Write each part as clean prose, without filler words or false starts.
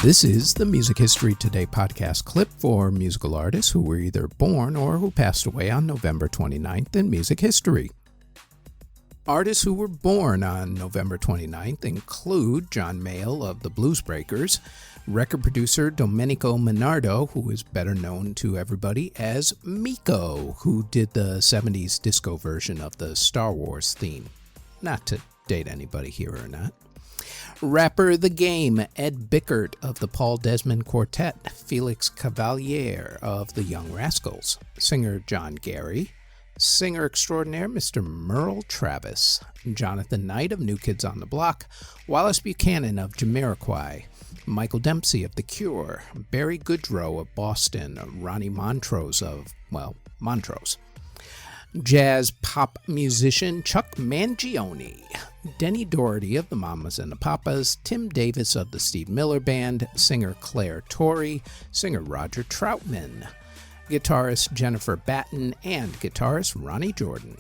This is the Music History Today podcast clip for musical artists who were either born or who passed away on November 29th in music history. Artists who were born on November 29th include John Mayall of the Blues Breakers, record producer Domenico Minardo, who is better known to everybody as Meeko, who did the 70s disco version of the Star Wars theme. Not to date anybody here or not. Rapper The Game, Ed Bickert of the Paul Desmond Quartet, Felix Cavaliere of the Young Rascals, singer John Gary, singer extraordinaire Mr. Merle Travis, Jonathan Knight of New Kids on the Block, Wallace Buchanan of Jamiroquai, Michael Dempsey of The Cure, Barry Goodrow of Boston, Ronnie Montrose of, Montrose, jazz pop musician Chuck Mangione, Denny Doherty of the Mamas and the Papas, Tim Davis of the Steve Miller Band, singer Claire Torrey, singer Roger Troutman, guitarist Jennifer Batten, and guitarist Ronnie Jordan.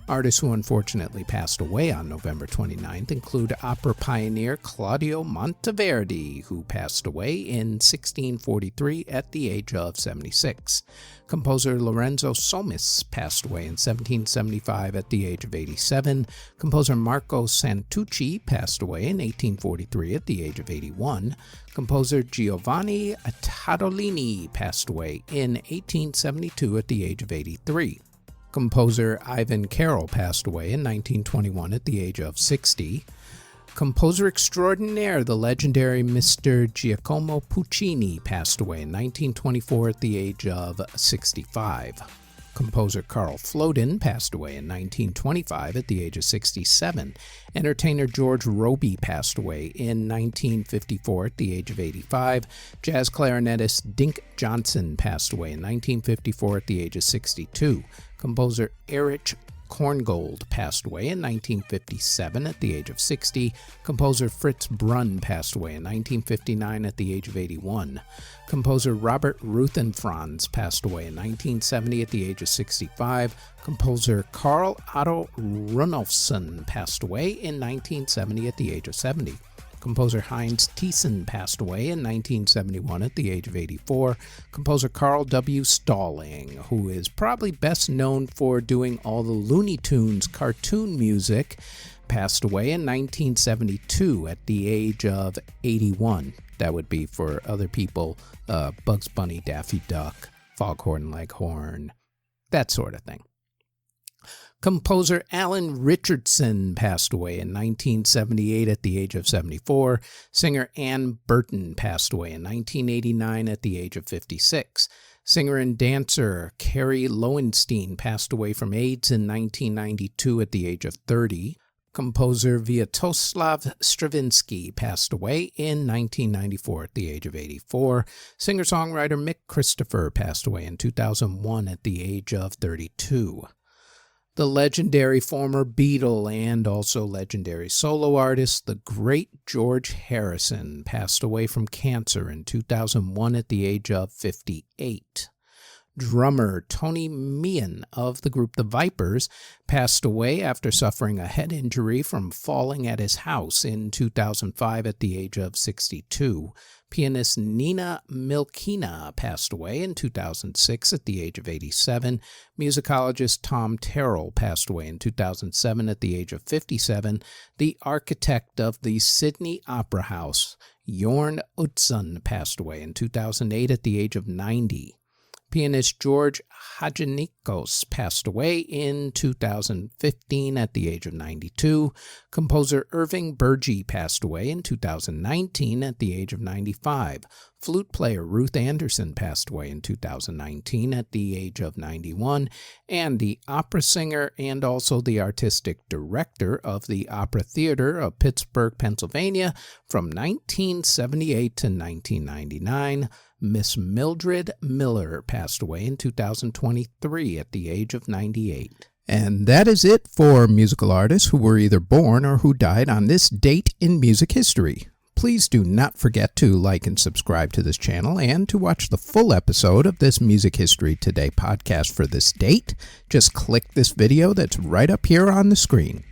Artists who unfortunately passed away on November 29th include opera pioneer Claudio Monteverdi, who passed away in 1643 at the age of 76. Composer Lorenzo Somis passed away in 1775 at the age of 87. Composer Marco Santucci passed away in 1843 at the age of 81. Composer Giovanni Tadolini passed away in 1872 at the age of 83. Composer Ivan Carroll passed away in 1921 at the age of 60. Composer extraordinaire, the legendary Mr. Giacomo Puccini, passed away in 1924 at the age of 65. Composer Carl Floden passed away in 1925 at the age of 67. Entertainer George Robey passed away in 1954 at the age of 85. Jazz clarinetist Dink Johnson passed away in 1954 at the age of 62. Composer Erich Korngold passed away in 1957 at the age of 60. Composer Fritz Brunn passed away in 1959 at the age of 81. Composer Robert Ruthenfranz passed away in 1970 at the age of 65. Composer Carl Otto Runolfsson passed away in 1970 at the age of 70. Composer Heinz Thiessen passed away in 1971 at the age of 84. Composer Carl W. Stalling, who is probably best known for doing all the Looney Tunes cartoon music, passed away in 1972 at the age of 81. That would be for other people, Bugs Bunny, Daffy Duck, Foghorn Leghorn, that sort of thing. Composer Alan Richardson passed away in 1978 at the age of 74. Singer Ann Burton passed away in 1989 at the age of 56. Singer and dancer Carrie Lowenstein passed away from AIDS in 1992 at the age of 30. Composer Sviatoslav Stravinsky passed away in 1994 at the age of 84. Singer-songwriter Mick Christopher passed away in 2001 at the age of 32. The legendary former Beatle and also legendary solo artist, the great George Harrison, passed away from cancer in 2001 at the age of 58. Drummer Tony Meehan of the group The Vipers passed away after suffering a head injury from falling at his house in 2005 at the age of 62. Pianist Nina Milkina passed away in 2006 at the age of 87. Musicologist Tom Terrell passed away in 2007 at the age of 57. The architect of the Sydney Opera House, Jorn Utzon, passed away in 2008 at the age of 90. Pianist George Hadjinikos passed away in 2015 at the age of 92. Composer Irving Burgee passed away in 2019 at the age of 95. Flute player Ruth Anderson passed away in 2019 at the age of 91. And the opera singer and also the artistic director of the Opera Theater of Pittsburgh, Pennsylvania from 1978 to 1999, Miss Mildred Miller passed away in 2023 at the age of 98. And that is it for musical artists who were either born or who died on this date in music history. Please do not forget to like and subscribe to this channel, and to watch the full episode of this Music History Today podcast for this date, just click this video that's right up here on the screen.